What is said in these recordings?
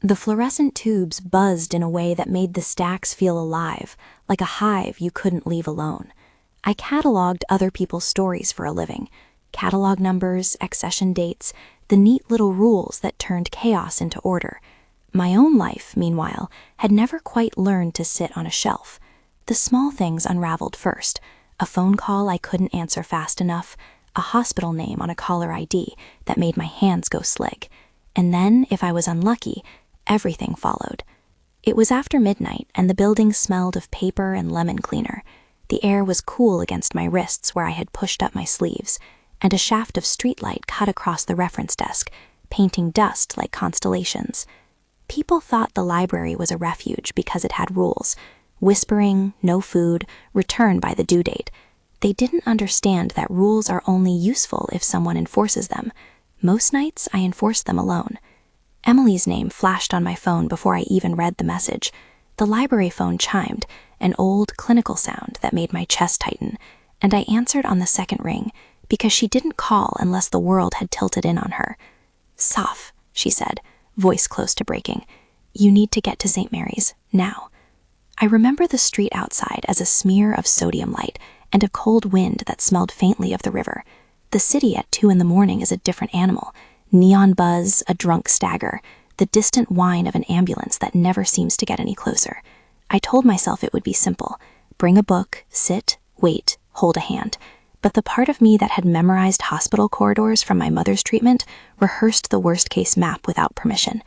The fluorescent tubes buzzed in a way that made the stacks feel alive, like a hive you couldn't leave alone. I cataloged other people's stories for a living. Catalog numbers, accession dates, the neat little rules that turned chaos into order. My own life, meanwhile, had never quite learned to sit on a shelf. The small things unraveled first. A phone call I couldn't answer fast enough, a hospital name on a caller ID that made my hands go slick. And then, if I was unlucky, everything followed. It was after midnight, and the building smelled of paper and lemon cleaner. The air was cool against my wrists where I had pushed up my sleeves, and a shaft of streetlight cut across the reference desk, painting dust like constellations. People thought the library was a refuge because it had rules: whispering, no food, return by the due date. They didn't understand that rules are only useful if someone enforces them. Most nights, I enforced them alone. Emily's name flashed on my phone before I even read the message. The library phone chimed, an old, clinical sound that made my chest tighten, and I answered on the second ring because she didn't call unless the world had tilted in on her. "Soph," she said, voice close to breaking. "You need to get to St. Mary's, now." I remember the street outside as a smear of sodium light and a cold wind that smelled faintly of the river. The city at 2 in the morning is a different animal. Neon buzz, a drunk stagger, the distant whine of an ambulance that never seems to get any closer. I told myself it would be simple. Bring a book, sit, wait, hold a hand. But the part of me that had memorized hospital corridors from my mother's treatment rehearsed the worst-case map without permission.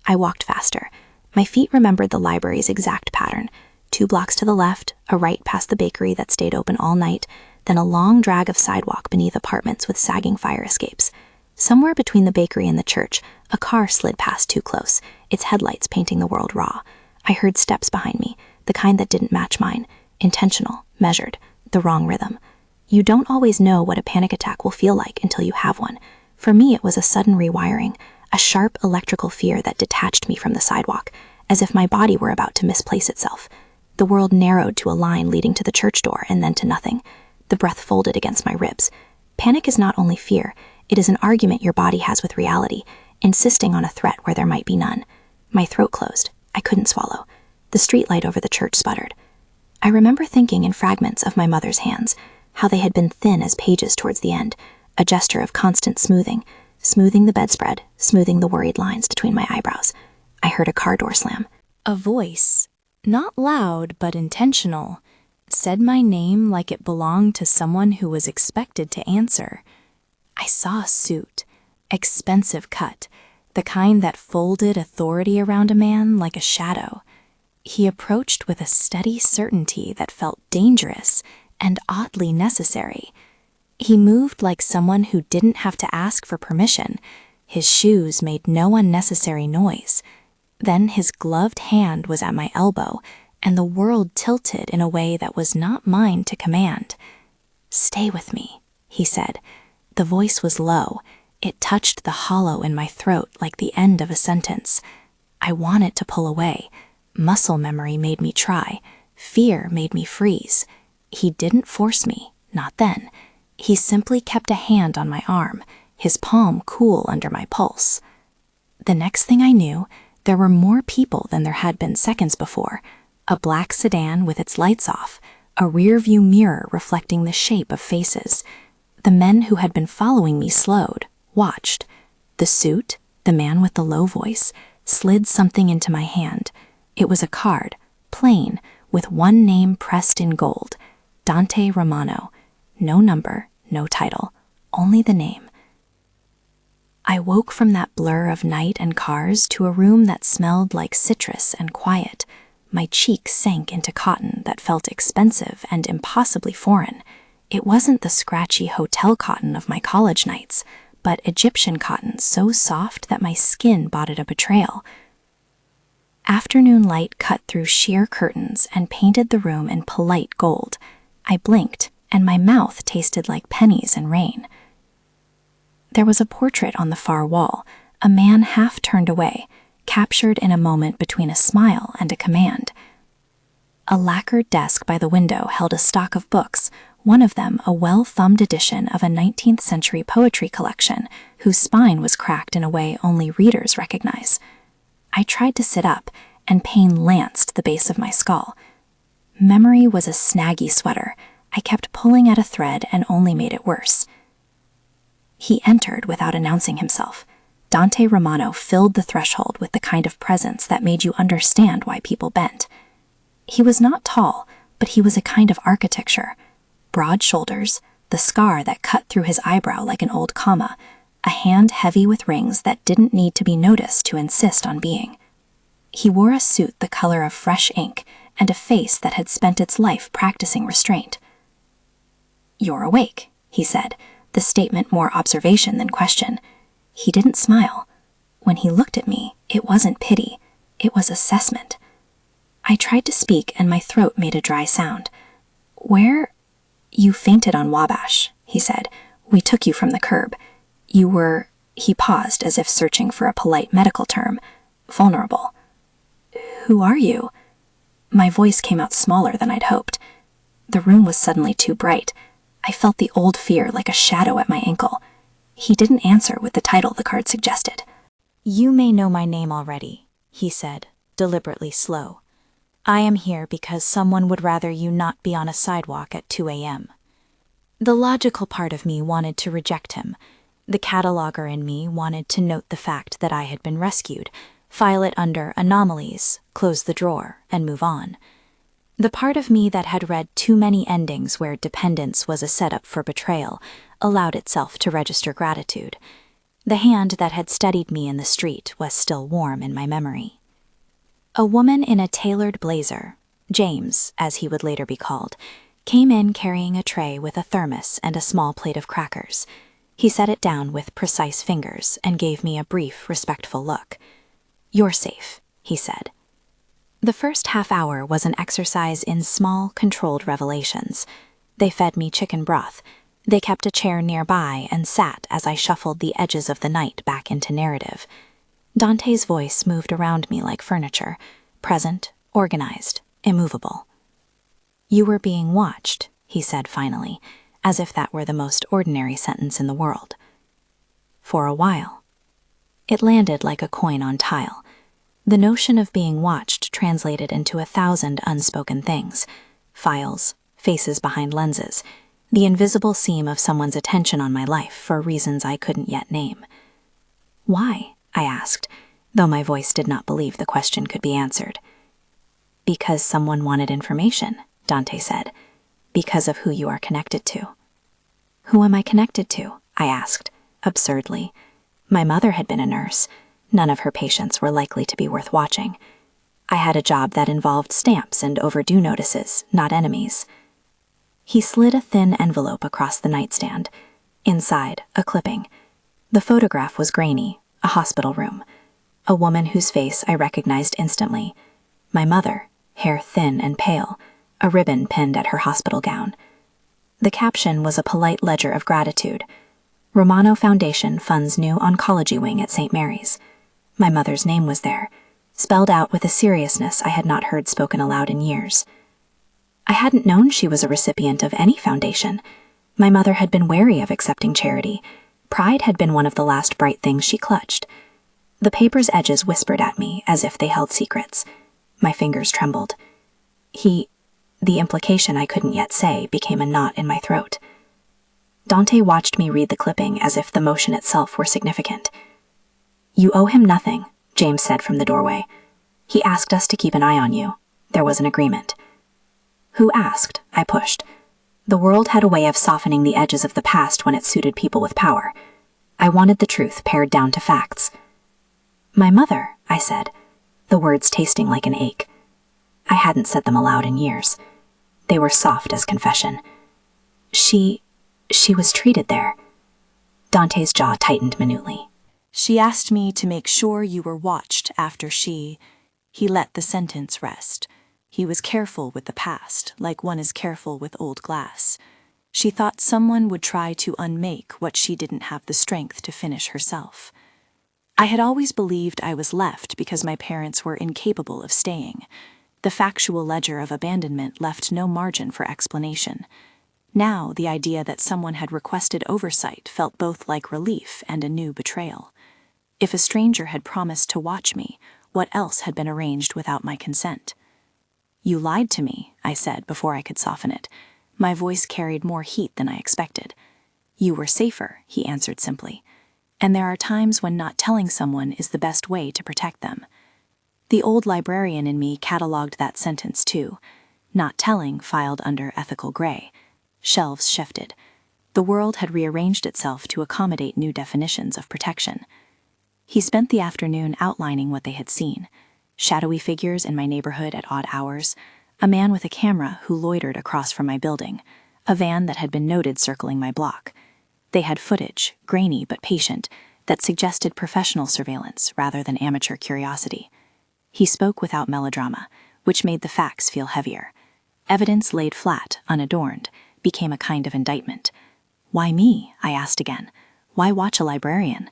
I walked faster. My feet remembered the library's exact pattern. 2 blocks to the left, a right past the bakery that stayed open all night, then a long drag of sidewalk beneath apartments with sagging fire escapes. Somewhere between the bakery and the church, a car slid past too close, its headlights painting the world raw. I heard steps behind me, the kind that didn't match mine. Intentional, measured, the wrong rhythm. You don't always know what a panic attack will feel like until you have one. For me, it was a sudden rewiring, a sharp electrical fear that detached me from the sidewalk, as if my body were about to misplace itself. The world narrowed to a line leading to the church door and then to nothing. The breath folded against my ribs. Panic is not only fear, it is an argument your body has with reality, insisting on a threat where there might be none. My throat closed. I couldn't swallow. The streetlight over the church sputtered. I remember thinking in fragments of my mother's hands, how they had been thin as pages towards the end, a gesture of constant smoothing the bedspread, smoothing the worried lines between my eyebrows. I heard a car door slam. A voice, not loud but intentional, said my name like it belonged to someone who was expected to answer. I saw a suit, expensive cut, the kind that folded authority around a man like a shadow. He approached with a steady certainty that felt dangerous and oddly necessary. He moved like someone who didn't have to ask for permission. His shoes made no unnecessary noise. Then his gloved hand was at my elbow, and the world tilted in a way that was not mine to command. "Stay with me," he said. The voice was low. It touched the hollow in my throat like the end of a sentence. I wanted to pull away. Muscle memory made me try. Fear made me freeze. He didn't force me, not then. He simply kept a hand on my arm, his palm cool under my pulse. The next thing I knew, there were more people than there had been seconds before. A black sedan with its lights off, a rear-view mirror reflecting the shape of faces. The men who had been following me slowed, watched. The suit, the man with the low voice, slid something into my hand. It was a card, plain, with one name pressed in gold. Dante Romano. No number, no title, only the name. I woke from that blur of night and cars to a room that smelled like citrus and quiet. My cheeks sank into cotton that felt expensive and impossibly foreign. It wasn't the scratchy hotel cotton of my college nights, but Egyptian cotton so soft that my skin bought it a betrayal. Afternoon light cut through sheer curtains and painted the room in polite gold. I blinked, and my mouth tasted like pennies and rain. There was a portrait on the far wall, a man half turned away, captured in a moment between a smile and a command. A lacquered desk by the window held a stock of books, one of them a well-thumbed edition of a 19th century poetry collection whose spine was cracked in a way only readers recognize. I tried to sit up, and pain lanced the base of my skull. Memory was a snaggy sweater. I kept pulling at a thread and only made it worse. He entered without announcing himself. Dante Romano filled the threshold with the kind of presence that made you understand why people bent. He was not tall, but he was a kind of architecture. Broad shoulders, the scar that cut through his eyebrow like an old comma, a hand heavy with rings that didn't need to be noticed to insist on being. He wore a suit the color of fresh ink and a face that had spent its life practicing restraint. "You're awake," he said, the statement more observation than question. He didn't smile. When he looked at me, it wasn't pity, it was assessment. I tried to speak and my throat made a dry sound. "Where—" "You fainted on Wabash," he said. "We took you from the curb. You were—" he paused as if searching for a polite medical term. "Vulnerable." "Who are you?" My voice came out smaller than I'd hoped. The room was suddenly too bright. I felt the old fear like a shadow at my ankle. He didn't answer with the title the card suggested. "You may know my name already," he said, deliberately slow. "I am here because someone would rather you not be on a sidewalk at 2 a.m. The logical part of me wanted to reject him. The cataloger in me wanted to note the fact that I had been rescued, file it under anomalies, close the drawer, and move on. The part of me that had read too many endings where dependence was a setup for betrayal allowed itself to register gratitude. The hand that had steadied me in the street was still warm in my memory. A woman in a tailored blazer, James, as he would later be called, came in carrying a tray with a thermos and a small plate of crackers. He set it down with precise fingers and gave me a brief, respectful look. "You're safe," he said. The first half hour was an exercise in small, controlled revelations. They fed me chicken broth. They kept a chair nearby and sat as I shuffled the edges of the night back into narrative. Dante's voice moved around me like furniture, present, organized, immovable. "You were being watched," he said finally, as if that were the most ordinary sentence in the world. "For a while." It landed like a coin on tile. The notion of being watched translated into 1,000 unspoken things. Files, faces behind lenses, the invisible seam of someone's attention on my life for reasons I couldn't yet name. "Why?" I asked, though my voice did not believe the question could be answered. "Because someone wanted information," Dante said. "Because of who you are connected to." "Who am I connected to?" I asked, absurdly. My mother had been a nurse. None of her patients were likely to be worth watching. I had a job that involved stamps and overdue notices, not enemies. He slid a thin envelope across the nightstand. Inside, a clipping. The photograph was grainy, a hospital room. A woman whose face I recognized instantly. My mother, hair thin and pale, a ribbon pinned at her hospital gown. The caption was a polite ledger of gratitude. Romano Foundation funds new oncology wing at St. Mary's. My mother's name was there, spelled out with a seriousness I had not heard spoken aloud in years. I hadn't known she was a recipient of any foundation. My mother had been wary of accepting charity. Pride had been one of the last bright things she clutched. The paper's edges whispered at me as if they held secrets. My fingers trembled. The implication I couldn't yet say became a knot in my throat. Dante watched me read the clipping as if the motion itself were significant. "You owe him nothing," James said from the doorway. "He asked us to keep an eye on you. There was an agreement." "Who asked?" I pushed. The world had a way of softening the edges of the past when it suited people with power. I wanted the truth pared down to facts. "My mother," I said, the words tasting like an ache. I hadn't said them aloud in years. They were soft as confession. She was treated there." Dante's jaw tightened minutely. "She asked me to make sure you were watched after she—" He let the sentence rest. He was careful with the past, like one is careful with old glass. She thought someone would try to unmake what she didn't have the strength to finish herself. I had always believed I was left because my parents were incapable of staying. The factual ledger of abandonment left no margin for explanation. Now, the idea that someone had requested oversight felt both like relief and a new betrayal. If a stranger had promised to watch me, What else had been arranged without my consent? "You lied to me," I said before I could soften it. My voice carried more heat than I expected. "You were safer," he answered simply. "And there are times when not telling someone is the best way to protect them." The old librarian in me catalogued that sentence too. Not telling filed under ethical gray. Shelves shifted. The world had rearranged itself to accommodate new definitions of protection. He spent the afternoon outlining what they had seen. Shadowy figures in my neighborhood at odd hours, a man with a camera who loitered across from my building, a van that had been noted circling my block. They had footage, grainy but patient, that suggested professional surveillance rather than amateur curiosity. He spoke without melodrama, which made the facts feel heavier. Evidence laid flat, unadorned, became a kind of indictment. "Why me?" I asked again. "Why watch a librarian?"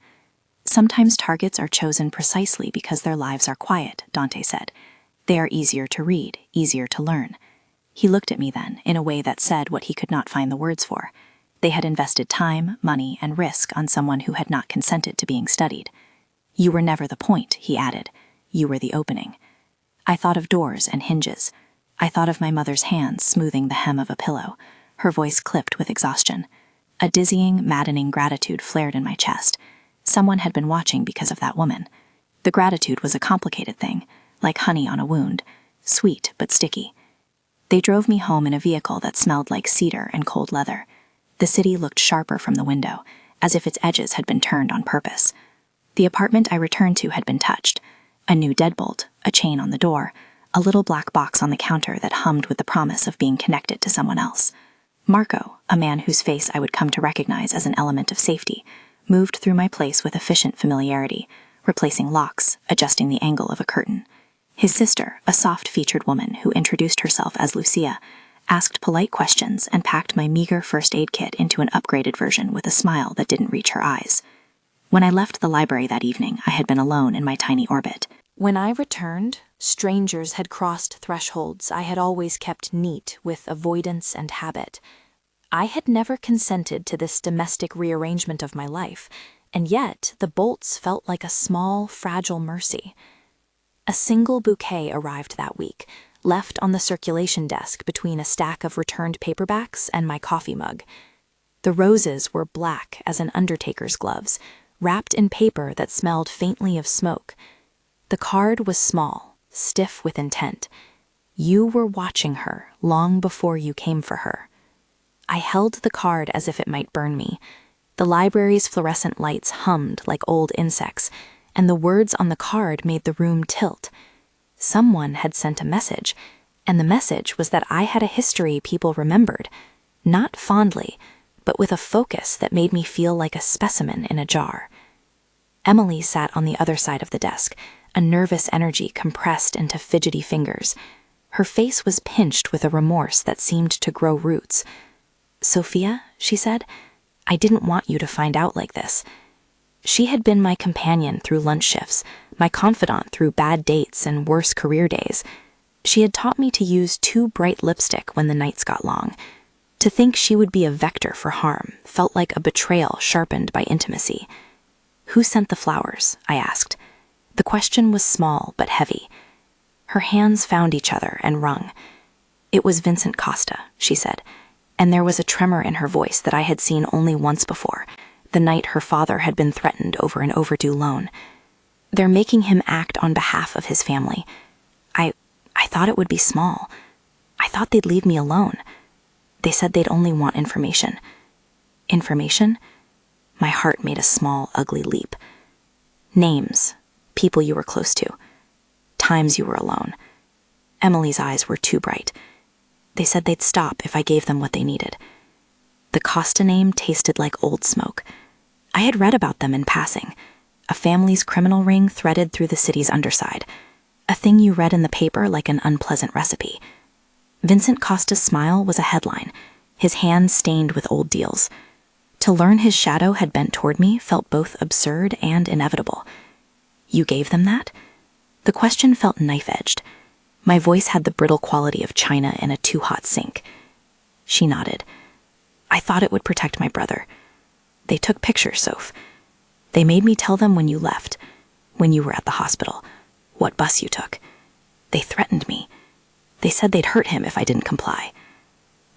"Sometimes targets are chosen precisely because their lives are quiet," Dante said. "They are easier to read, easier to learn." He looked at me then, in a way that said what he could not find the words for. They had invested time, money, and risk on someone who had not consented to being studied. "You were never the point," he added. "You were the opening." I thought of doors and hinges. I thought of my mother's hands smoothing the hem of a pillow. Her voice clipped with exhaustion. A dizzying, maddening gratitude flared in my chest. Someone had been watching because of that woman. The gratitude was a complicated thing, like honey on a wound, sweet but sticky. They drove me home in a vehicle that smelled like cedar and cold leather. The city looked sharper from the window, as if its edges had been turned on purpose. The apartment I returned to had been touched. A new deadbolt, a chain on the door, a little black box on the counter that hummed with the promise of being connected to someone else. Marco, a man whose face I would come to recognize as an element of safety, moved through my place with efficient familiarity, replacing locks, adjusting the angle of a curtain. His sister, a soft-featured woman who introduced herself as Lucia, asked polite questions and packed my meager first aid kit into an upgraded version with a smile that didn't reach her eyes. When I left the library that evening, I had been alone in my tiny orbit. When I returned, strangers had crossed thresholds I had always kept neat with avoidance and habit. I had never consented to this domestic rearrangement of my life, and yet the bolts felt like a small, fragile mercy. A single bouquet arrived that week, left on the circulation desk between a stack of returned paperbacks and my coffee mug. The roses were black as an undertaker's gloves, wrapped in paper that smelled faintly of smoke. The card was small, stiff with intent. You were watching her long before you came for her. I held the card as if it might burn me. The library's fluorescent lights hummed like old insects, and the words on the card made the room tilt. Someone had sent a message, and the message was that I had a history people remembered, not fondly, but with a focus that made me feel like a specimen in a jar. Emily sat on the other side of the desk, a nervous energy compressed into fidgety fingers. Her face was pinched with a remorse that seemed to grow roots. "Sophia," she said, "I didn't want you to find out like this." She had been my companion through lunch shifts, my confidant through bad dates and worse career days. She had taught me to use too bright lipstick when the nights got long. To think she would be a vector for harm felt like a betrayal sharpened by intimacy. "Who sent the flowers?" I asked. The question was small but heavy. Her hands found each other and wrung. "It was Vincent Costa," she said, and there was a tremor in her voice that I had seen only once before, the night her father had been threatened over an overdue loan. "They're making him act on behalf of his family. I thought it would be small. I thought they'd leave me alone. They said they'd only want information." "Information?" My heart made a small, ugly leap. "Names, people you were close to, times you were alone." Emily's eyes were too bright. "They said they'd stop if I gave them what they needed." The Costa name tasted like old smoke. I had read about them in passing. A family's criminal ring threaded through the city's underside. A thing you read in the paper like an unpleasant recipe. Vincent Costa's smile was a headline, his hands stained with old deals. To learn his shadow had bent toward me felt both absurd and inevitable. "You gave them that?" The question felt knife-edged. My voice had the brittle quality of china in a too-hot sink. She nodded. "I thought it would protect my brother. They took pictures, Soph. They made me tell them when you left, when you were at the hospital, what bus you took. They threatened me. They said they'd hurt him if I didn't comply.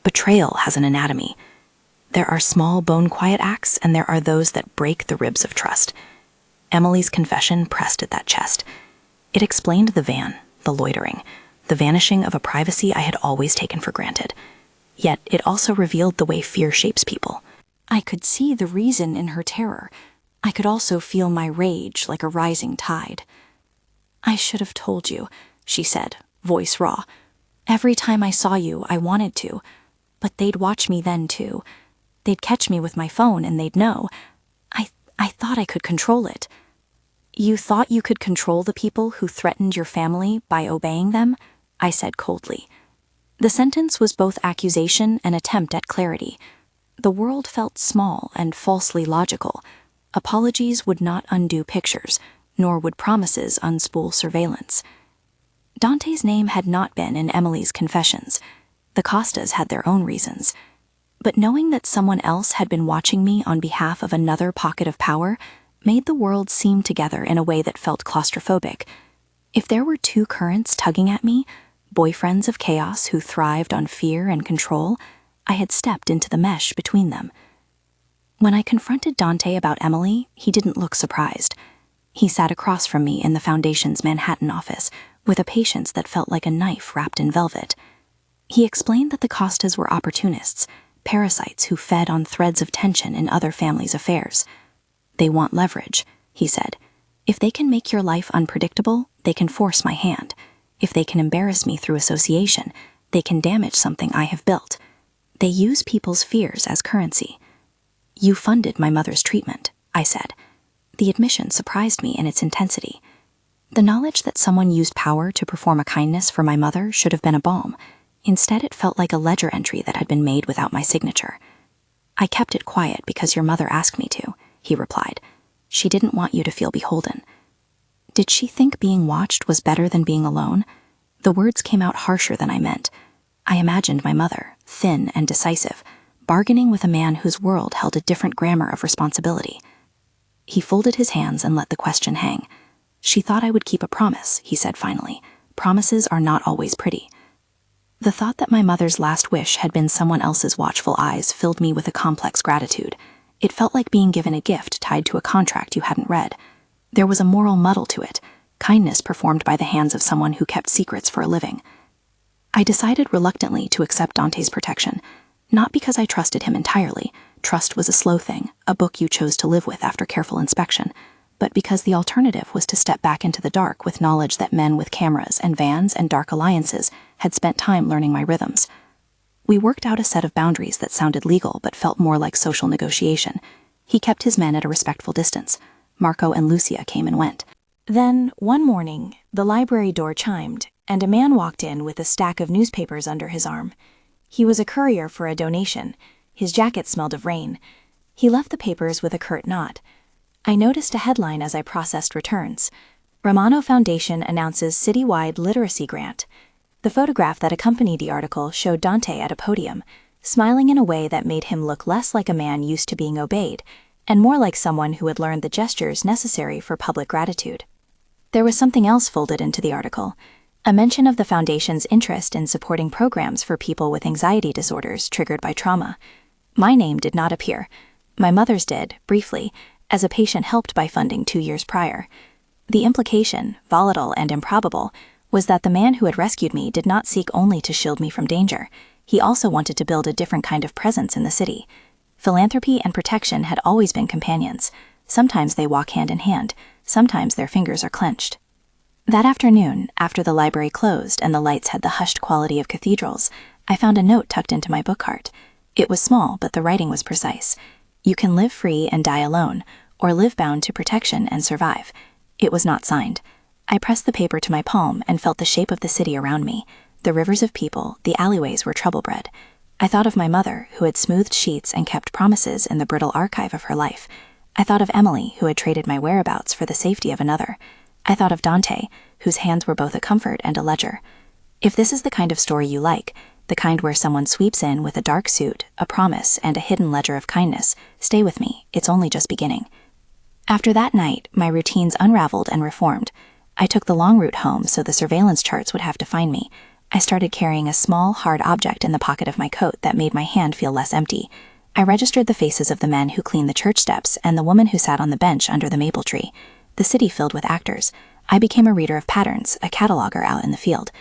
Betrayal has an anatomy. There are small bone-quiet acts, and there are those that break the ribs of trust. Emily's confession pressed at that chest. It explained the van, the loitering, the vanishing of a privacy I had always taken for granted. Yet it also revealed the way fear shapes people. I could see the reason in her terror. I could also feel my rage like a rising tide. "I should have told you," she said, voice raw. "Every time I saw you, I wanted to. But they'd watch me then, too. They'd catch me with my phone and they'd know. I thought I could control it." "You thought you could control the people who threatened your family by obeying them?" I said coldly. The sentence was both accusation and attempt at clarity. The world felt small and falsely logical. Apologies would not undo pictures, nor would promises unspool surveillance. Dante's name had not been in Emily's confessions. The Costas had their own reasons. But knowing that someone else had been watching me on behalf of another pocket of power made the world seem together in a way that felt claustrophobic. If there were two currents tugging at me, boyfriends of chaos who thrived on fear and control, I had stepped into the mesh between them. When I confronted Dante about Emily, he didn't look surprised. He sat across from me in the Foundation's Manhattan office, with a patience that felt like a knife wrapped in velvet. He explained that the Costas were opportunists, parasites who fed on threads of tension in other families' affairs. "They want leverage," he said. "If they can make your life unpredictable, they can force my hand. If they can embarrass me through association, they can damage something I have built. They use people's fears as currency." "You funded my mother's treatment," I said. The admission surprised me in its intensity. The knowledge that someone used power to perform a kindness for my mother should have been a balm. Instead, it felt like a ledger entry that had been made without my signature. "I kept it quiet because your mother asked me to," he replied. "She didn't want you to feel beholden." Did she think being watched was better than being alone? The words came out harsher than I meant. I imagined my mother, thin and decisive, bargaining with a man whose world held a different grammar of responsibility. He folded his hands and let the question hang. "She thought I would keep a promise," he said finally. "Promises are not always pretty." The thought that my mother's last wish had been someone else's watchful eyes filled me with a complex gratitude. It felt like being given a gift tied to a contract you hadn't read. There was a moral muddle to it, kindness performed by the hands of someone who kept secrets for a living. I decided reluctantly to accept Dante's protection, not because I trusted him entirely. Trust was a slow thing, a book you chose to live with after careful inspection, but because the alternative was to step back into the dark with knowledge that men with cameras and vans and dark alliances had spent time learning my rhythms. We worked out a set of boundaries that sounded legal but felt more like social negotiation. He kept his men at a respectful distance. Marco and Lucia came and went. Then, one morning, the library door chimed, and a man walked in with a stack of newspapers under his arm. He was a courier for a donation. His jacket smelled of rain. He left the papers with a curt nod. I noticed a headline as I processed returns. Romano Foundation announces citywide literacy grant. The photograph that accompanied the article showed Dante at a podium, smiling in a way that made him look less like a man used to being obeyed, and more like someone who had learned the gestures necessary for public gratitude. There was something else folded into the article, a mention of the Foundation's interest in supporting programs for people with anxiety disorders triggered by trauma. My name did not appear. My mother's did, briefly, as a patient helped by funding 2 years prior. The implication, volatile and improbable, was that the man who had rescued me did not seek only to shield me from danger. He also wanted to build a different kind of presence in the city. Philanthropy and protection had always been companions. Sometimes they walk hand in hand, sometimes their fingers are clenched. That afternoon, after the library closed and the lights had the hushed quality of cathedrals, I found a note tucked into my book cart. It was small, but the writing was precise. "You can live free and die alone, or live bound to protection and survive." It was not signed. I pressed the paper to my palm and felt the shape of the city around me. The rivers of people, the alleyways were trouble-bred. I thought of my mother, who had smoothed sheets and kept promises in the brittle archive of her life. I thought of Emily, who had traded my whereabouts for the safety of another. I thought of Dante, whose hands were both a comfort and a ledger. If this is the kind of story you like, the kind where someone sweeps in with a dark suit, a promise, and a hidden ledger of kindness, stay with me, it's only just beginning. After that night, my routines unraveled and reformed. I took the long route home so the surveillance charts would have to find me. I started carrying a small, hard object in the pocket of my coat that made my hand feel less empty. I registered the faces of the men who cleaned the church steps and the woman who sat on the bench under the maple tree. The city filled with actors. I became a reader of patterns, a cataloger out in the field.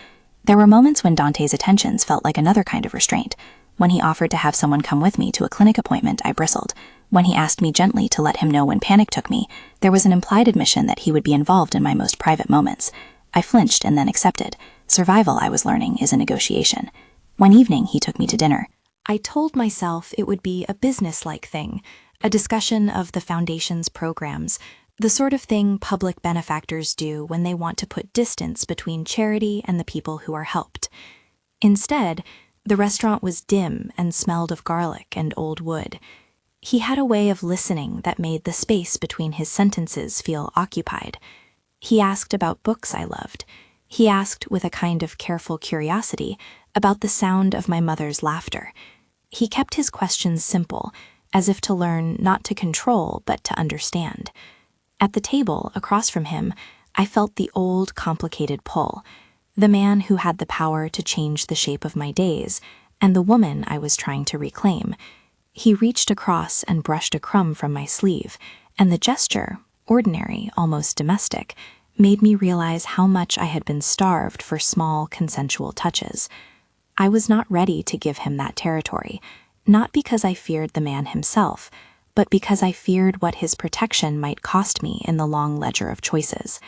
There were moments when Dante's attentions felt like another kind of restraint. When he offered to have someone come with me to a clinic appointment, I bristled. When he asked me gently to let him know when panic took me, there was an implied admission that he would be involved in my most private moments. I flinched and then accepted. Survival, I was learning, is a negotiation. One evening, he took me to dinner. I told myself it would be a business-like thing, a discussion of the Foundation's programs, the sort of thing public benefactors do when they want to put distance between charity and the people who are helped. Instead, the restaurant was dim and smelled of garlic and old wood. He had a way of listening that made the space between his sentences feel occupied. He asked about books I loved. He asked, with a kind of careful curiosity, about the sound of my mother's laughter. He kept his questions simple, as if to learn not to control but to understand. At the table, across from him, I felt the old, complicated pull, the man who had the power to change the shape of my days, and the woman I was trying to reclaim. He reached across and brushed a crumb from my sleeve, and the gesture, ordinary, almost domestic, made me realize how much I had been starved for small, consensual touches. I was not ready to give him that territory, not because I feared the man himself, but because I feared what his protection might cost me in the long ledger of choices.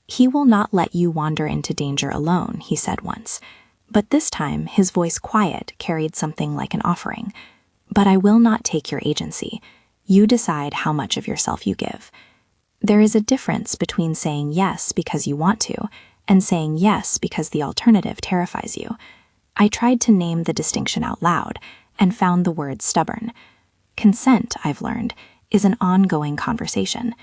"He will not let you wander into danger alone," he said once. But this time, his voice quiet carried something like an offering. "But I will not take your agency. You decide how much of yourself you give." There is a difference between saying yes because you want to, and saying yes because the alternative terrifies you. I tried to name the distinction out loud, and found the word stubborn. Consent, I've learned, is an ongoing conversation.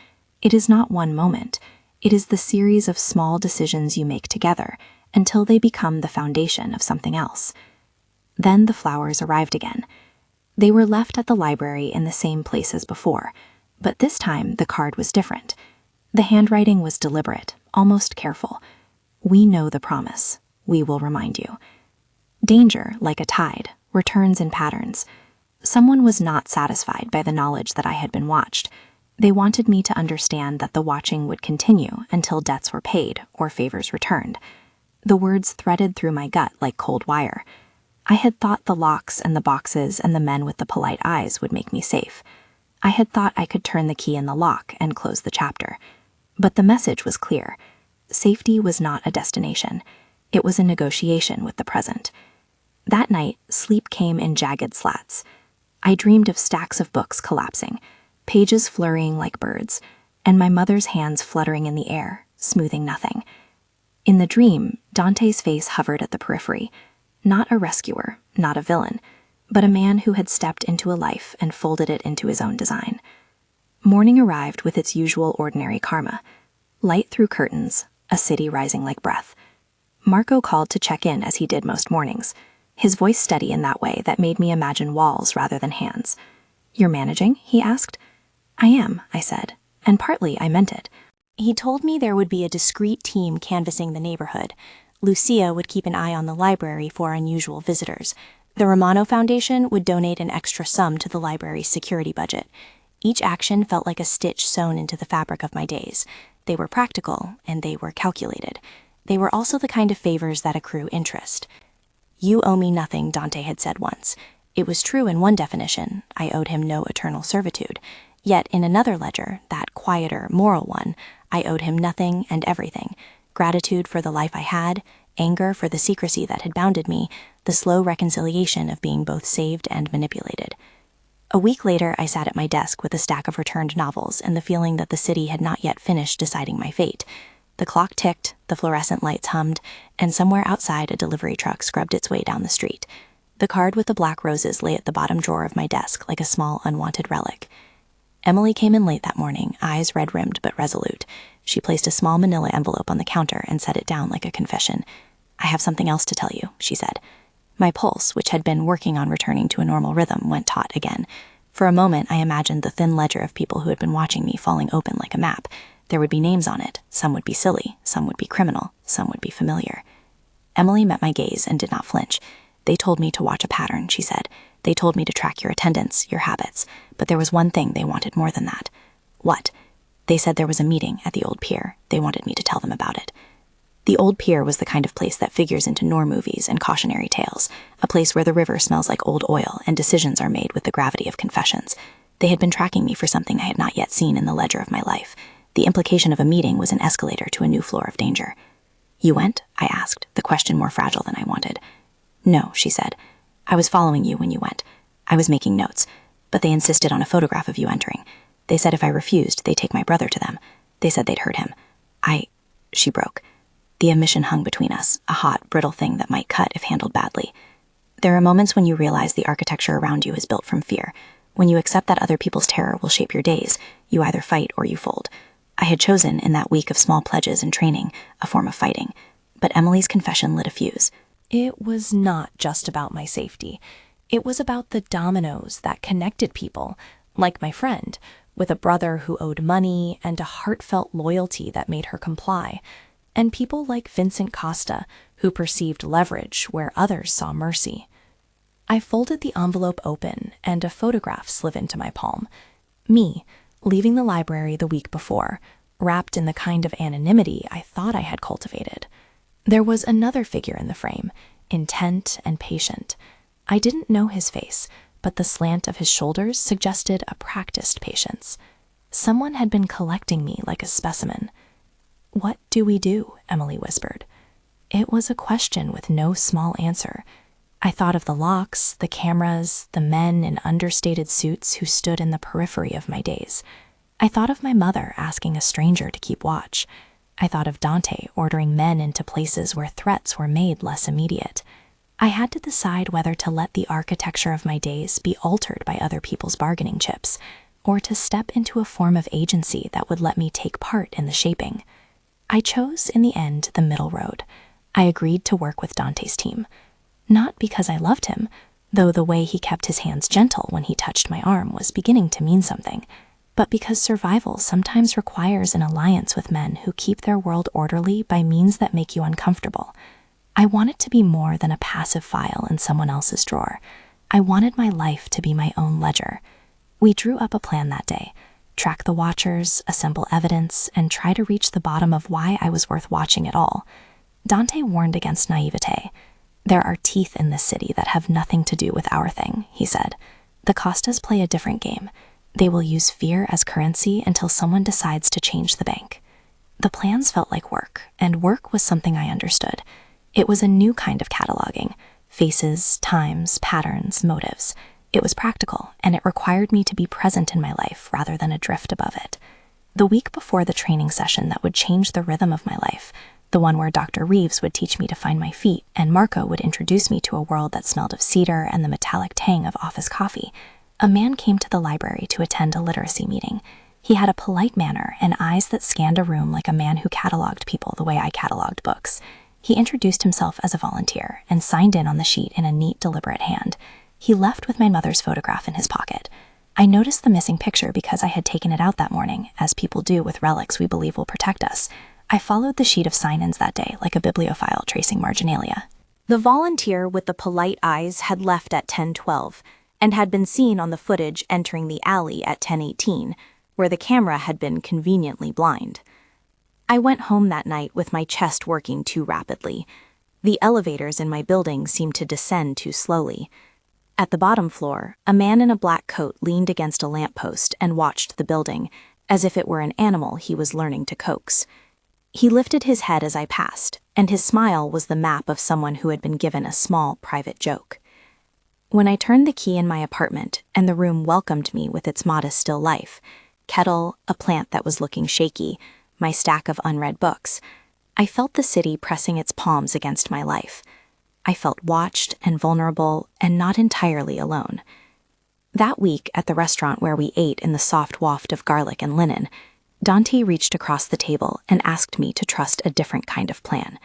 It is not one moment. It is the series of small decisions you make together, until they become the foundation of something else. Then the flowers arrived again. They were left at the library in the same place as before, but this time the card was different. The handwriting was deliberate, almost careful. "We know the promise. We will remind you." Danger, like a tide, returns in patterns. Someone was not satisfied by the knowledge that I had been watched. They wanted me to understand that the watching would continue until debts were paid or favors returned. The words threaded through my gut like cold wire. I had thought the locks and the boxes and the men with the polite eyes would make me safe. I had thought I could turn the key in the lock and close the chapter. But the message was clear. Safety was not a destination. It was a negotiation with the present. That night, sleep came in jagged slats. I dreamed of stacks of books collapsing, pages flurrying like birds, and my mother's hands fluttering in the air, smoothing nothing. In the dream, Dante's face hovered at the periphery. Not a rescuer, not a villain, but a man who had stepped into a life and folded it into his own design. Morning arrived with its usual ordinary karma. Light through curtains, a city rising like breath. Marco called to check in as he did most mornings, his voice steady in that way that made me imagine walls rather than hands. "You're managing?" he asked. "I am," I said, and partly I meant it. He told me there would be a discreet team canvassing the neighborhood. Lucia would keep an eye on the library for unusual visitors. The Romano Foundation would donate an extra sum to the library's security budget. Each action felt like a stitch sewn into the fabric of my days. They were practical, and they were calculated. They were also the kind of favors that accrue interest. "You owe me nothing," Dante had said once. It was true in one definition. I owed him no eternal servitude. Yet in another ledger, that quieter, moral one, I owed him nothing and everything. Gratitude for the life I had, anger for the secrecy that had bounded me, the slow reconciliation of being both saved and manipulated. A week later, I sat at my desk with a stack of returned novels and the feeling that the city had not yet finished deciding my fate. The clock ticked, the fluorescent lights hummed, and somewhere outside a delivery truck scrubbed its way down the street. The card with the black roses lay at the bottom drawer of my desk like a small, unwanted relic. Emily came in late that morning, eyes red-rimmed but resolute. She placed a small manila envelope on the counter and set it down like a confession. "I have something else to tell you," she said. My pulse, which had been working on returning to a normal rhythm, went taut again. For a moment, I imagined the thin ledger of people who had been watching me falling open like a map. There would be names on it. Some would be silly, some would be criminal, some would be familiar. Emily met my gaze and did not flinch. They told me to watch a pattern, she said. They told me to track your attendance, your habits. But there was one thing they wanted more than that. What? They said there was a meeting at the old pier. They wanted me to tell them about it. The old pier was the kind of place that figures into noir movies and cautionary tales, a place where the river smells like old oil and decisions are made with the gravity of confessions. They had been tracking me for something I had not yet seen in the ledger of my life. The implication of a meeting was an escalator to a new floor of danger. You went? I asked, the question more fragile than I wanted. No, she said. I was following you when you went. I was making notes, but they insisted on a photograph of you entering. They said if I refused, they'd take my brother to them. They said they'd hurt him. She broke. The emission hung between us, a hot, brittle thing that might cut if handled badly. There are moments when you realize the architecture around you is built from fear. When you accept that other people's terror will shape your days, you either fight or you fold. I had chosen, in that week of small pledges and training, a form of fighting. But Emily's confession lit a fuse. It was not just about my safety. It was about the dominoes that connected people, like my friend, with a brother who owed money and a heartfelt loyalty that made her comply, and people like Vincent Costa, who perceived leverage where others saw mercy. I folded the envelope open, and a photograph slid into my palm. Me, leaving the library the week before, wrapped in the kind of anonymity I thought I had cultivated. There was another figure in the frame, intent and patient. I didn't know his face, but the slant of his shoulders suggested a practiced patience. Someone had been collecting me like a specimen. What do we do? Emily whispered. It was a question with no small answer. I thought of the locks, the cameras, the men in understated suits who stood in the periphery of my days. I thought of my mother asking a stranger to keep watch. I thought of Dante ordering men into places where threats were made less immediate. I had to decide whether to let the architecture of my days be altered by other people's bargaining chips, or to step into a form of agency that would let me take part in the shaping. I chose, in the end, the middle road. I agreed to work with Dante's team. Not because I loved him, though the way he kept his hands gentle when he touched my arm was beginning to mean something, but because survival sometimes requires an alliance with men who keep their world orderly by means that make you uncomfortable. I wanted to be more than a passive file in someone else's drawer. I wanted my life to be my own ledger. We drew up a plan that day. Track the watchers, assemble evidence, and try to reach the bottom of why I was worth watching at all. Dante warned against naivete. There are teeth in this city that have nothing to do with our thing, he said. The Costas play a different game. They will use fear as currency until someone decides to change the bank. The plans felt like work, and work was something I understood. It was a new kind of cataloging. Faces, times, patterns, motives. It was practical, and it required me to be present in my life rather than adrift above it. The week before the training session that would change the rhythm of my life, the one where Dr. Reeves would teach me to find my feet and Marco would introduce me to a world that smelled of cedar and the metallic tang of office coffee, a man came to the library to attend a literacy meeting. He had a polite manner and eyes that scanned a room like a man who cataloged people the way I cataloged books. He introduced himself as a volunteer and signed in on the sheet in a neat, deliberate hand. He left with my mother's photograph in his pocket. I noticed the missing picture because I had taken it out that morning, as people do with relics we believe will protect us. I followed the sheet of sign-ins that day like a bibliophile tracing marginalia. The volunteer with the polite eyes had left at 10:12 and had been seen on the footage entering the alley at 10:18, where the camera had been conveniently blind. I went home that night with my chest working too rapidly. The elevators in my building seemed to descend too slowly. At the bottom floor, a man in a black coat leaned against a lamppost and watched the building, as if it were an animal he was learning to coax. He lifted his head as I passed, and his smile was the map of someone who had been given a small, private joke. When I turned the key in my apartment, and the room welcomed me with its modest still life, kettle, a plant that was looking shaky, my stack of unread books, I felt the city pressing its palms against my life. I felt watched and vulnerable and not entirely alone. That week at the restaurant where we ate in the soft waft of garlic and linen, Dante reached across the table and asked me to trust a different kind of plan.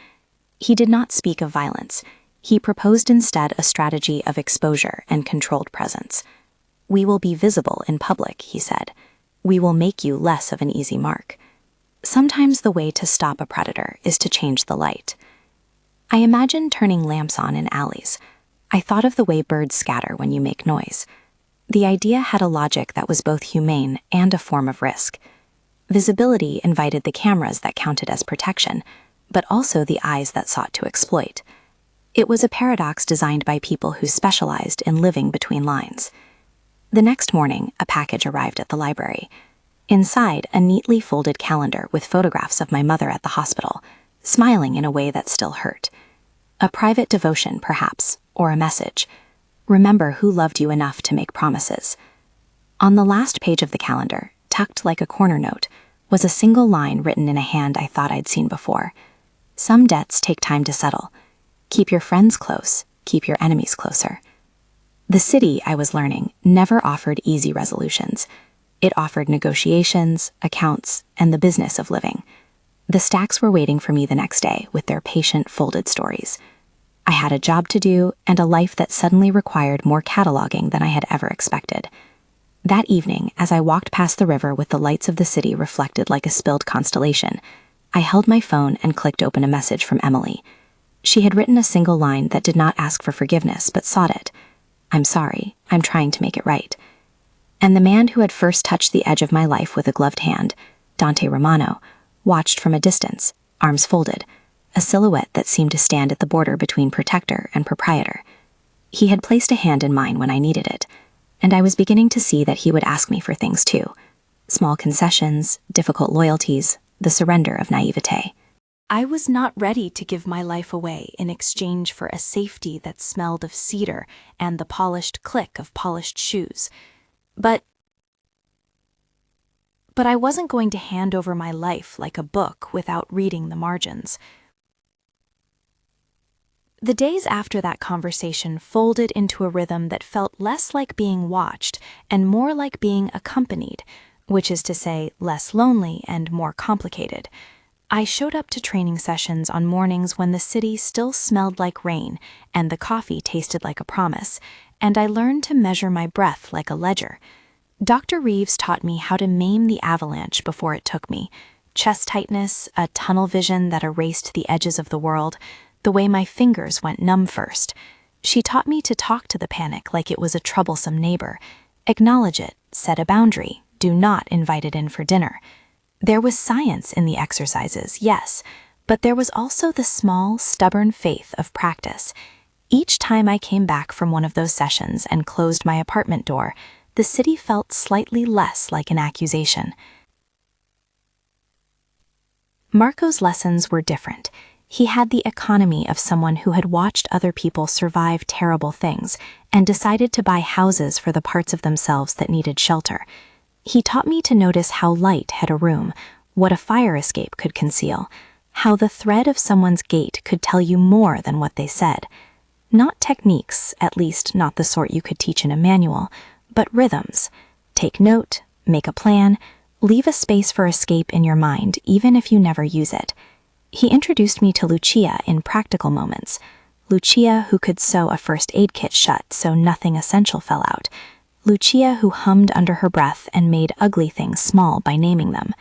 He did not speak of violence. He proposed instead a strategy of exposure and controlled presence. We will be visible in public, he said. We will make you less of an easy mark. Sometimes the way to stop a predator is to change the light. I imagined turning lamps on in alleys. I thought of the way birds scatter when you make noise. The idea had a logic that was both humane and a form of risk. Visibility invited the cameras that counted as protection, but also the eyes that sought to exploit. It was a paradox designed by people who specialized in living between lines. The next morning, a package arrived at the library. Inside, a neatly folded calendar with photographs of my mother at the hospital, smiling in a way that still hurt. A private devotion, perhaps, or a message. Remember who loved you enough to make promises. On the last page of the calendar, tucked like a corner note, was a single line written in a hand I thought I'd seen before. Some debts take time to settle. Keep your friends close, keep your enemies closer. The city, I was learning, never offered easy resolutions. It offered negotiations, accounts, and the business of living. The stacks were waiting for me the next day with their patient, folded stories. I had a job to do and a life that suddenly required more cataloging than I had ever expected. That evening, as I walked past the river with the lights of the city reflected like a spilled constellation, I held my phone and clicked open a message from Emily. She had written a single line that did not ask for forgiveness but sought it. "I'm sorry. I'm trying to make it right." And the man who had first touched the edge of my life with a gloved hand, Dante Romano, watched from a distance, arms folded, a silhouette that seemed to stand at the border between protector and proprietor. He had placed a hand in mine when I needed it, and I was beginning to see that he would ask me for things too. Small concessions, difficult loyalties, the surrender of naivete. I was not ready to give my life away in exchange for a safety that smelled of cedar and the polished click of polished shoes. But I wasn't going to hand over my life like a book without reading the margins. The days after that conversation folded into a rhythm that felt less like being watched and more like being accompanied, which is to say, less lonely and more complicated. I showed up to training sessions on mornings when the city still smelled like rain and the coffee tasted like a promise, and I learned to measure my breath like a ledger. Dr. Reeves taught me how to maim the avalanche before it took me. Chest tightness, a tunnel vision that erased the edges of the world, the way my fingers went numb first. She taught me to talk to the panic like it was a troublesome neighbor. Acknowledge it, set a boundary, do not invite it in for dinner. There was science in the exercises, yes, but there was also the small, stubborn faith of practice. Each time I came back from one of those sessions and closed my apartment door, the city felt slightly less like an accusation. Marco's lessons were different. He had the economy of someone who had watched other people survive terrible things and decided to buy houses for the parts of themselves that needed shelter. He taught me to notice how light had a room, what a fire escape could conceal, how the thread of someone's gait could tell you more than what they said. Not techniques, at least not the sort you could teach in a manual, but rhythms. Take note, make a plan, leave a space for escape in your mind, even if you never use it. He introduced me to Lucia in practical moments. Lucia who could sew a first aid kit shut so nothing essential fell out. Lucia who hummed under her breath and made ugly things small by naming them.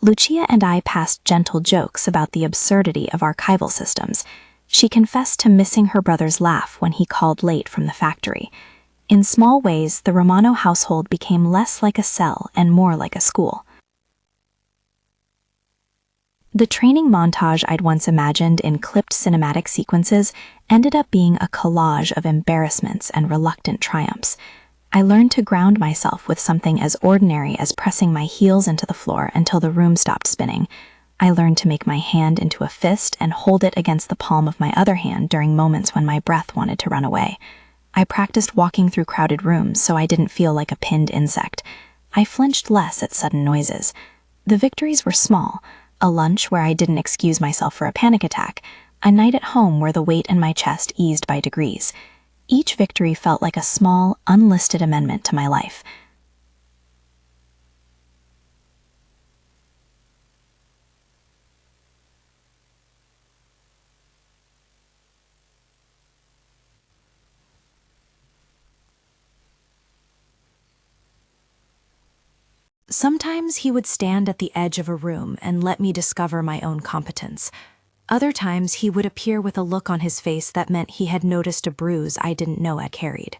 Lucia and I passed gentle jokes about the absurdity of archival systems. She confessed to missing her brother's laugh when he called late from the factory. In small ways, the Romano household became less like a cell and more like a school. The training montage I'd once imagined in clipped cinematic sequences ended up being a collage of embarrassments and reluctant triumphs. I learned to ground myself with something as ordinary as pressing my heels into the floor until the room stopped spinning. I learned to make my hand into a fist and hold it against the palm of my other hand during moments when my breath wanted to run away. I practiced walking through crowded rooms so I didn't feel like a pinned insect. I flinched less at sudden noises. The victories were small: a lunch where I didn't excuse myself for a panic attack, a night at home where the weight in my chest eased by degrees. Each victory felt like a small, unlisted amendment to my life. Sometimes he would stand at the edge of a room and let me discover my own competence. Other times he would appear with a look on his face that meant he had noticed a bruise I didn't know I carried.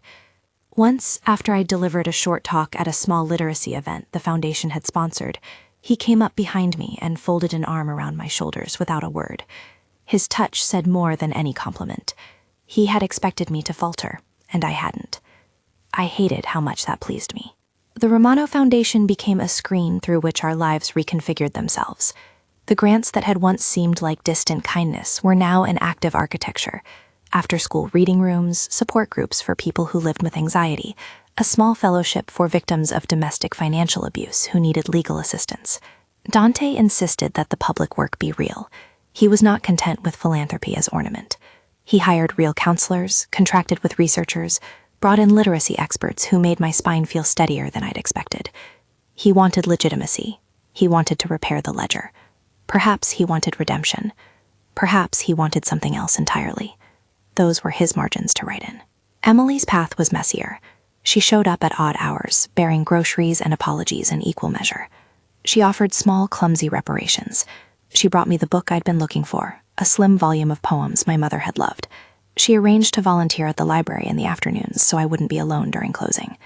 Once, after I delivered a short talk at a small literacy event the foundation had sponsored, he came up behind me and folded an arm around my shoulders without a word. His touch said more than any compliment. He had expected me to falter, and I hadn't. I hated how much that pleased me. The Romano Foundation became a screen through which our lives reconfigured themselves. The grants that had once seemed like distant kindness were now an active architecture. After-school reading rooms, support groups for people who lived with anxiety, a small fellowship for victims of domestic financial abuse who needed legal assistance. Dante insisted that the public work be real. He was not content with philanthropy as ornament. He hired real counselors, contracted with researchers, brought in literacy experts who made my spine feel steadier than I'd expected. He wanted legitimacy. He wanted to repair the ledger. Perhaps he wanted redemption. Perhaps he wanted something else entirely. Those were his margins to write in. Emily's path was messier. She showed up at odd hours, bearing groceries and apologies in equal measure. She offered small, clumsy reparations. She brought me the book I'd been looking for, a slim volume of poems my mother had loved. She arranged to volunteer at the library in the afternoons so I wouldn't be alone during closing.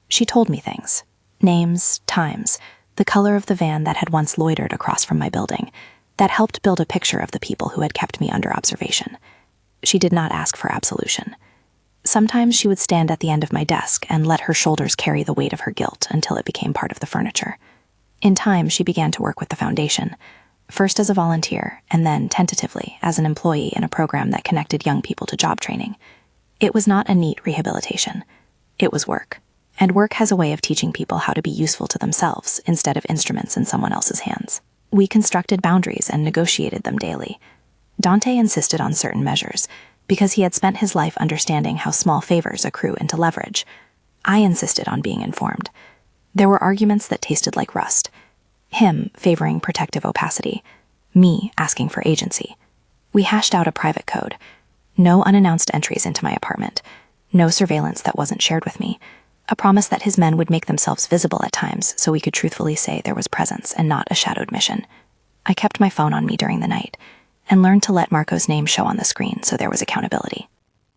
She told me things. Names, times, the color of the van that had once loitered across from my building, that helped build a picture of the people who had kept me under observation. She did not ask for absolution. Sometimes she would stand at the end of my desk and let her shoulders carry the weight of her guilt until it became part of the furniture. In time, she began to work with the foundation, first as a volunteer and then, tentatively, as an employee in a program that connected young people to job training. It was not a neat rehabilitation. It was work. And work has a way of teaching people how to be useful to themselves instead of instruments in someone else's hands. We constructed boundaries and negotiated them daily. Dante insisted on certain measures because he had spent his life understanding how small favors accrue into leverage. I insisted on being informed. There were arguments that tasted like rust. Him favoring protective opacity, me asking for agency. We hashed out a private code. No unannounced entries into my apartment. No surveillance that wasn't shared with me. A promise that his men would make themselves visible at times so we could truthfully say there was presence and not a shadowed mission. I kept my phone on me during the night and learned to let Marco's name show on the screen so there was accountability.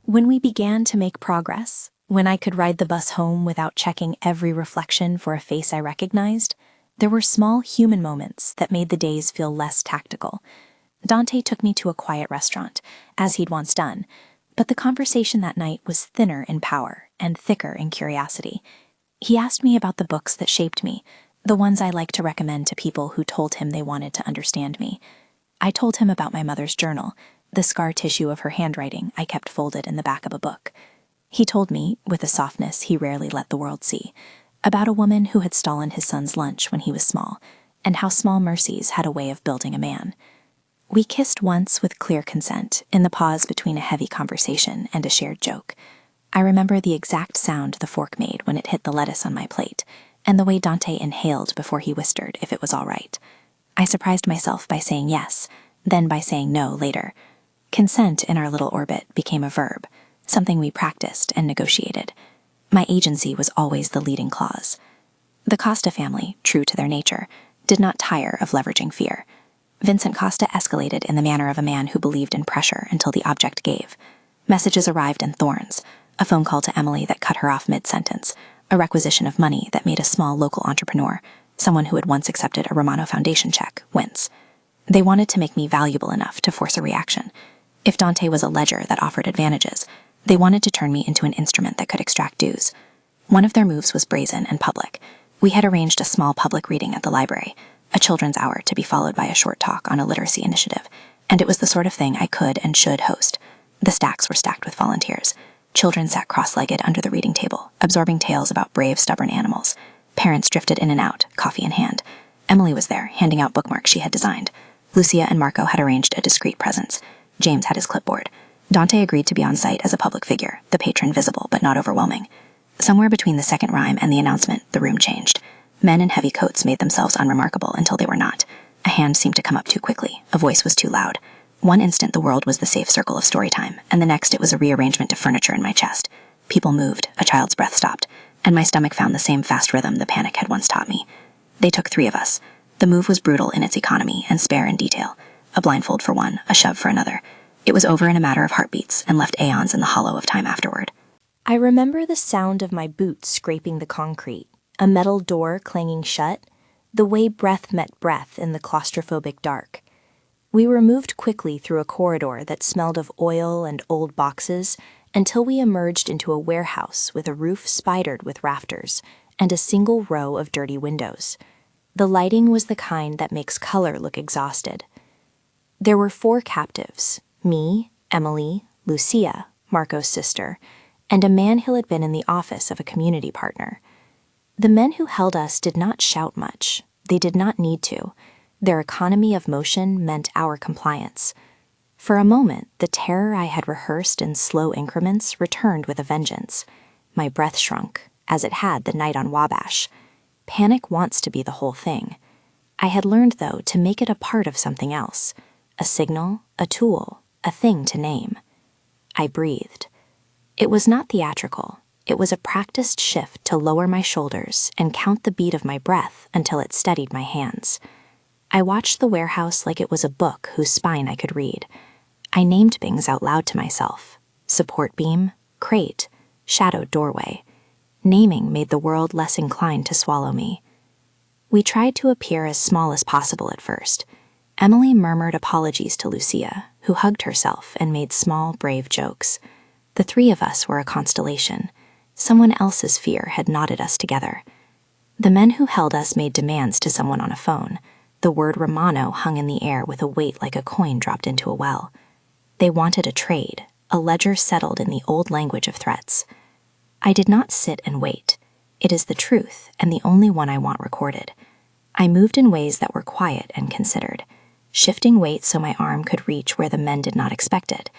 When we began to make progress, when I could ride the bus home without checking every reflection for a face I recognized, there were small human moments that made the days feel less tactical. Dante took me to a quiet restaurant, as he'd once done, but the conversation that night was thinner in power and thicker in curiosity. He asked me about the books that shaped me, the ones I liked to recommend to people who told him they wanted to understand me. I told him about my mother's journal, the scar tissue of her handwriting I kept folded in the back of a book. He told me, with a softness he rarely let the world see, about a woman who had stolen his son's lunch when he was small, and how small mercies had a way of building a man. We kissed once with clear consent, in the pause between a heavy conversation and a shared joke. I remember the exact sound the fork made when it hit the lettuce on my plate, and the way Dante inhaled before he whispered if it was all right. I surprised myself by saying yes, then by saying no later. Consent in our little orbit became a verb, something we practiced and negotiated. My agency was always the leading clause. The Costa family, true to their nature, did not tire of leveraging fear. Vincent Costa escalated in the manner of a man who believed in pressure until the object gave. Messages arrived in thorns, a phone call to Emily that cut her off mid-sentence, a requisition of money that made a small local entrepreneur, someone who had once accepted a Romano Foundation check, wince. They wanted to make me valuable enough to force a reaction. If Dante was a ledger that offered advantages, they wanted to turn me into an instrument that could extract dues. One of their moves was brazen and public. We had arranged a small public reading at the library, a children's hour to be followed by a short talk on a literacy initiative, and it was the sort of thing I could and should host. The stacks were stacked with volunteers. Children sat cross-legged under the reading table, absorbing tales about brave, stubborn animals. Parents drifted in and out, coffee in hand. Emily was there, handing out bookmarks she had designed. Lucia and Marco had arranged a discreet presence. James had his clipboard. Dante agreed to be on site as a public figure, the patron visible but not overwhelming. Somewhere between the second rhyme and the announcement, the room changed. Men in heavy coats made themselves unremarkable until they were not. A hand seemed to come up too quickly. A voice was too loud. One instant the world was the safe circle of story time, and the next it was a rearrangement of furniture in my chest. People moved, a child's breath stopped, and my stomach found the same fast rhythm the panic had once taught me. They took 3 of us. The move was brutal in its economy and spare in detail. A blindfold for one, a shove for another. It was over in a matter of heartbeats and left aeons in the hollow of time afterward. I remember the sound of my boots scraping the concrete, a metal door clanging shut, the way breath met breath in the claustrophobic dark. We were moved quickly through a corridor that smelled of oil and old boxes until we emerged into a warehouse with a roof spidered with rafters and a single row of dirty windows. The lighting was the kind that makes color look exhausted. There were 4 captives, me, Emily, Lucia, Marco's sister, and a man who had been in the office of a community partner. The men who held us did not shout much. They did not need to. Their economy of motion meant our compliance. For a moment, the terror I had rehearsed in slow increments returned with a vengeance. My breath shrunk, as it had the night on Wabash. Panic wants to be the whole thing. I had learned, though, to make it a part of something else. A signal, a tool, a thing to name. I breathed. It was not theatrical. It was a practiced shift to lower my shoulders and count the beat of my breath until it steadied my hands. I watched the warehouse like it was a book whose spine I could read. I named things out loud to myself. Support beam, crate, shadowed doorway. Naming made the world less inclined to swallow me. We tried to appear as small as possible at first. Emily murmured apologies to Lucia, who hugged herself and made small, brave jokes. The 3 of us were a constellation. Someone else's fear had knotted us together. The men who held us made demands to someone on a phone. The word Romano hung in the air with a weight like a coin dropped into a well. They wanted a trade, a ledger settled in the old language of threats. I did not sit and wait. It is the truth, and the only one I want recorded. I moved in ways that were quiet and considered, shifting weight so my arm could reach where the men did not expect it,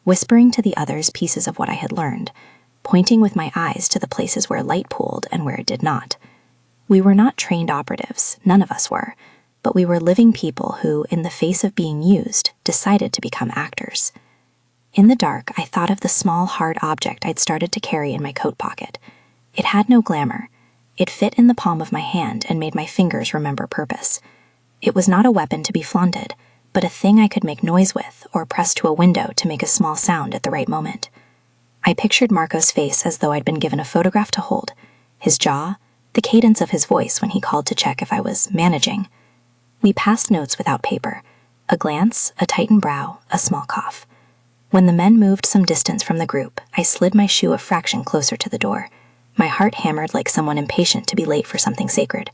whispering to the others pieces of what I had learned, pointing with my eyes to the places where light pooled and where it did not. We were not trained operatives, none of us were, but we were living people who, in the face of being used, decided to become actors. In the dark, I thought of the small, hard object I'd started to carry in my coat pocket. It had no glamour. It fit in the palm of my hand and made my fingers remember purpose. It was not a weapon to be flaunted, but a thing I could make noise with or press to a window to make a small sound at the right moment. I pictured Marco's face as though I'd been given a photograph to hold, his jaw, the cadence of his voice when he called to check if I was managing. We passed notes without paper. A glance, a tightened brow, a small cough. When the men moved some distance from the group, I slid my shoe a fraction closer to the door. My heart hammered like someone impatient to be late for something sacred.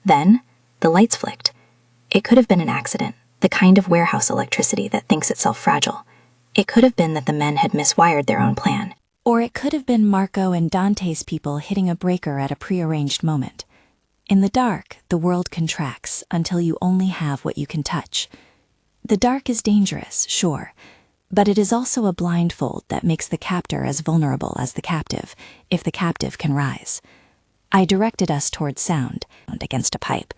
Then, the lights flicked. It could have been an accident, the kind of warehouse electricity that thinks itself fragile. It could have been that the men had miswired their own plan. Or it could have been Marco and Dante's people hitting a breaker at a prearranged moment. In the dark, the world contracts until you only have what you can touch. The dark is dangerous, sure, but it is also a blindfold that makes the captor as vulnerable as the captive, if the captive can rise. I directed us toward sound, against a pipe.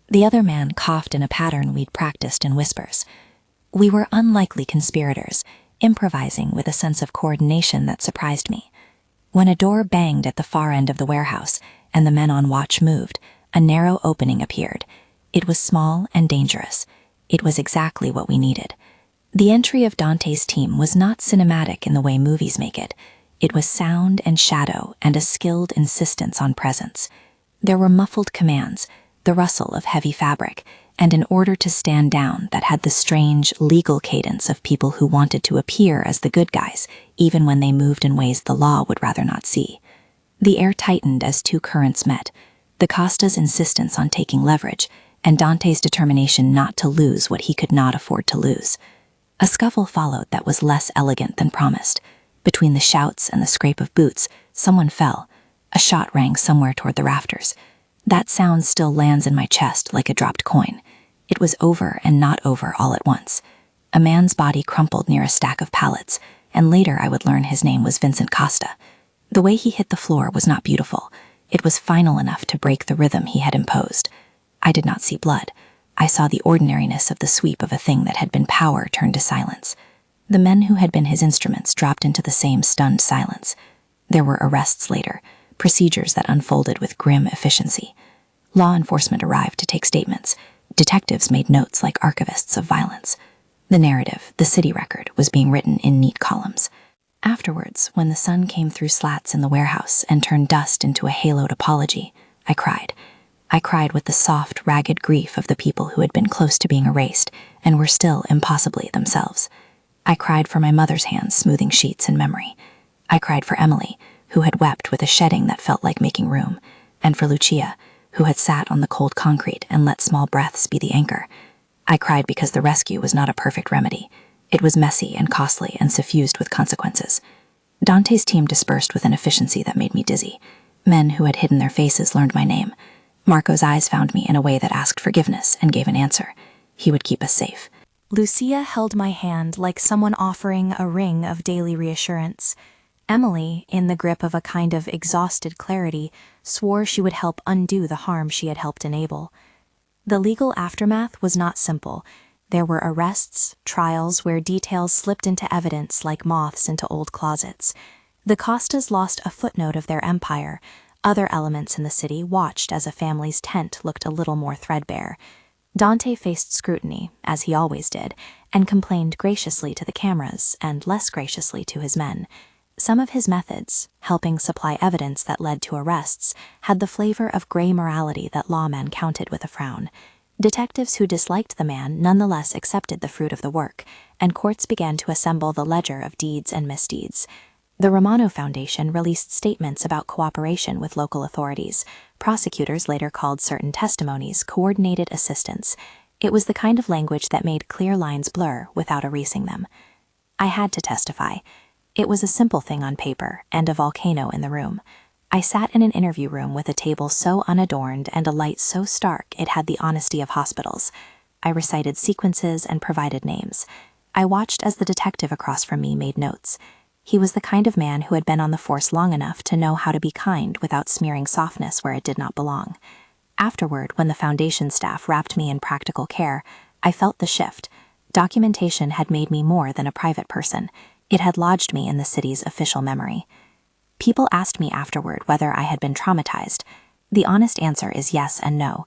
The other man coughed in a pattern we'd practiced in whispers. We were unlikely conspirators, improvising with a sense of coordination that surprised me. When a door banged at the far end of the warehouse and the men on watch moved, a narrow opening appeared. It was small and dangerous. It was exactly what we needed. The entry of Dante's team was not cinematic in the way movies make it. It was sound and shadow and a skilled insistence on presence. There were muffled commands, the rustle of heavy fabric, and an order to stand down that had the strange, legal cadence of people who wanted to appear as the good guys, even when they moved in ways the law would rather not see. The air tightened as 2 currents met, the Costa's insistence on taking leverage, and Dante's determination not to lose what he could not afford to lose. A scuffle followed that was less elegant than promised. Between the shouts and the scrape of boots, someone fell. A shot rang somewhere toward the rafters. That sound still lands in my chest like a dropped coin. It was over and not over all at once. A man's body crumpled near a stack of pallets, and later I would learn his name was Vincent Costa. The way he hit the floor was not beautiful. It was final enough to break the rhythm he had imposed. I did not see blood. I saw the ordinariness of the sweep of a thing that had been power turned to silence. The men who had been his instruments dropped into the same stunned silence. There were arrests later, procedures that unfolded with grim efficiency. Law enforcement arrived to take statements. Detectives made notes like archivists of violence. The narrative, the city record, was being written in neat columns. Afterwards, when the sun came through slats in the warehouse and turned dust into a haloed apology, I cried. I cried with the soft, ragged grief of the people who had been close to being erased and were still impossibly themselves. I cried for my mother's hands smoothing sheets in memory. I cried for Emily, who had wept with a shedding that felt like making room, and for Lucia, who had sat on the cold concrete and let small breaths be the anchor. I cried because the rescue was not a perfect remedy. It was messy and costly and suffused with consequences. Dante's team dispersed with an efficiency that made me dizzy. Men who had hidden their faces learned my name. Marco's eyes found me in a way that asked forgiveness and gave an answer. He would keep us safe. Lucia held my hand like someone offering a ring of daily reassurance. Emily, in the grip of a kind of exhausted clarity, swore she would help undo the harm she had helped enable. The legal aftermath was not simple. There were arrests, trials where details slipped into evidence like moths into old closets. The Costas lost a footnote of their empire. Other elements in the city watched as a family's tent looked a little more threadbare. Dante faced scrutiny, as he always did, and complained graciously to the cameras and less graciously to his men. Some of his methods, helping supply evidence that led to arrests, had the flavor of gray morality that lawmen counted with a frown. Detectives who disliked the man nonetheless accepted the fruit of the work, and courts began to assemble the ledger of deeds and misdeeds. The Romano Foundation released statements about cooperation with local authorities. Prosecutors later called certain testimonies coordinated assistance. It was the kind of language that made clear lines blur without erasing them. I had to testify. It was a simple thing on paper and a volcano in the room. I sat in an interview room with a table so unadorned and a light so stark it had the honesty of hospitals. I recited sequences and provided names. I watched as the detective across from me made notes. He was the kind of man who had been on the force long enough to know how to be kind without smearing softness where it did not belong. Afterward, when the foundation staff wrapped me in practical care, I felt the shift. Documentation had made me more than a private person. It had lodged me in the city's official memory. People asked me afterward whether I had been traumatized. The honest answer is yes and no.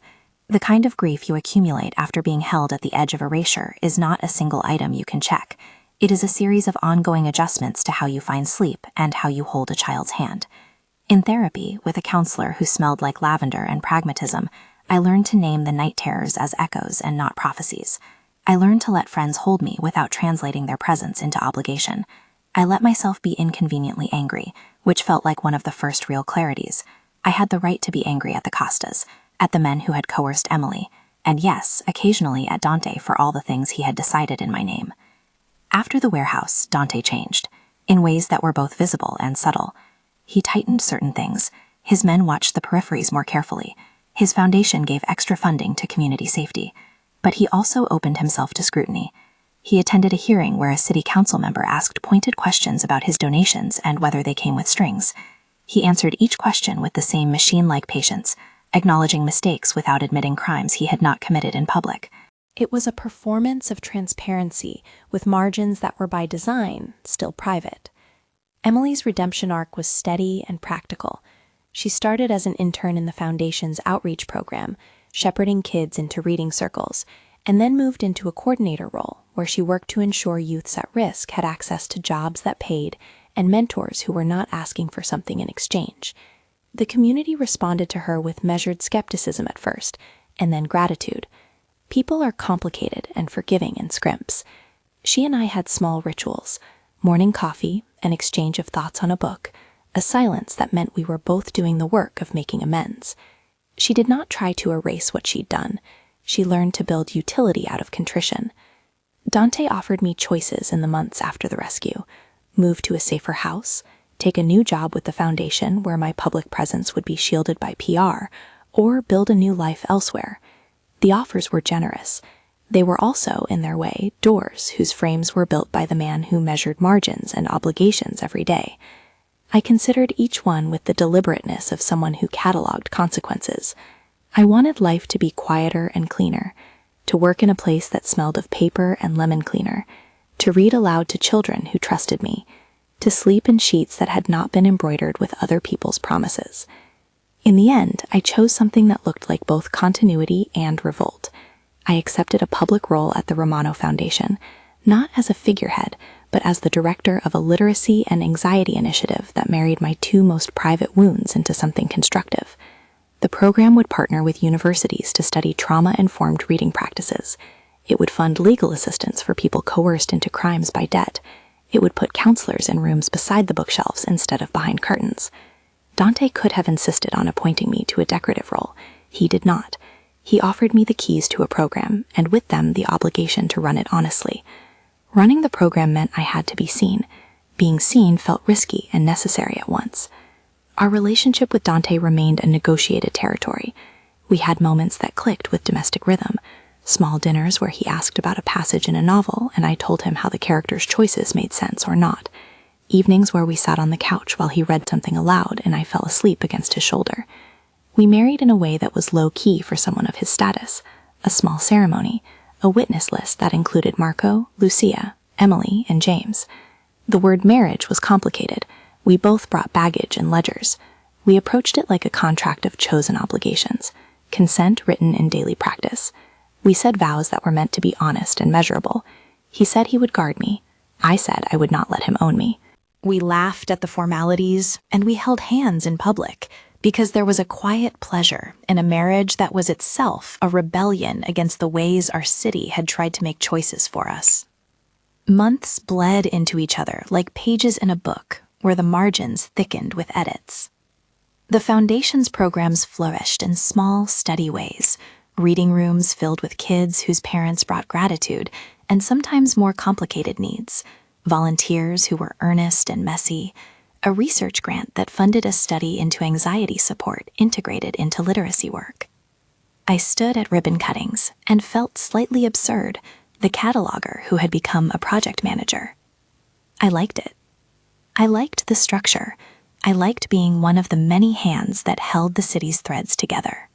The kind of grief you accumulate after being held at the edge of erasure is not a single item you can check. It is a series of ongoing adjustments to how you find sleep and how you hold a child's hand. In therapy, with a counselor who smelled like lavender and pragmatism, I learned to name the night terrors as echoes and not prophecies. I learned to let friends hold me without translating their presence into obligation. I let myself be inconveniently angry, which felt like one of the first real clarities. I had the right to be angry at the Costas, at the men who had coerced Emily, and yes, occasionally at Dante for all the things he had decided in my name. After the warehouse, Dante changed, in ways that were both visible and subtle. He tightened certain things. His men watched the peripheries more carefully. His foundation gave extra funding to community safety. But he also opened himself to scrutiny. He attended a hearing where a city council member asked pointed questions about his donations and whether they came with strings. He answered each question with the same machine-like patience, acknowledging mistakes without admitting crimes he had not committed in public. It was a performance of transparency, with margins that were by design still private. Emily's redemption arc was steady and practical. She started as an intern in the Foundation's outreach program, shepherding kids into reading circles, and then moved into a coordinator role where she worked to ensure youths at risk had access to jobs that paid and mentors who were not asking for something in exchange. The community responded to her with measured skepticism at first, and then gratitude. People are complicated and forgiving in scrimps. She and I had small rituals: morning coffee, an exchange of thoughts on a book, a silence that meant we were both doing the work of making amends. She did not try to erase what she'd done. She learned to build utility out of contrition. Dante offered me choices in the months after the rescue: move to a safer house, take a new job with the Foundation where my public presence would be shielded by PR, or build a new life elsewhere. The offers were generous. They were also, in their way, doors whose frames were built by the man who measured margins and obligations every day. I considered each one with the deliberateness of someone who cataloged consequences. I wanted life to be quieter and cleaner, to work in a place that smelled of paper and lemon cleaner, to read aloud to children who trusted me, to sleep in sheets that had not been embroidered with other people's promises. In the end, I chose something that looked like both continuity and revolt. I accepted a public role at the Romano Foundation, not as a figurehead, but as the director of a literacy and anxiety initiative that married my two most private wounds into something constructive. The program would partner with universities to study trauma-informed reading practices. It would fund legal assistance for people coerced into crimes by debt. It would put counselors in rooms beside the bookshelves instead of behind curtains. Dante could have insisted on appointing me to a decorative role. He did not. He offered me the keys to a program, and with them the obligation to run it honestly. Running the program meant I had to be seen. Being seen felt risky and necessary at once. Our relationship with Dante remained a negotiated territory. We had moments that clicked with domestic rhythm. Small dinners where he asked about a passage in a novel and I told him how the character's choices made sense or not. Evenings where we sat on the couch while he read something aloud and I fell asleep against his shoulder. We married in a way that was low-key for someone of his status. A small ceremony, a witness list that included Marco, Lucia, Emily, and James. The word marriage was complicated. We both brought baggage and ledgers. We approached it like a contract of chosen obligations, consent written in daily practice. We said vows that were meant to be honest and measurable. He said he would guard me. I said I would not let him own me. We laughed at the formalities, and we held hands in public, because there was a quiet pleasure in a marriage that was itself a rebellion against the ways our city had tried to make choices for us. Months bled into each other like pages in a book where the margins thickened with edits. The Foundation's programs flourished in small, steady ways, reading rooms filled with kids whose parents brought gratitude and sometimes more complicated needs, volunteers who were earnest and messy, a research grant that funded a study into anxiety support integrated into literacy work. I stood at ribbon cuttings and felt slightly absurd, the cataloger who had become a project manager. I liked it. I liked the structure. I liked being one of the many hands that held the city's threads together.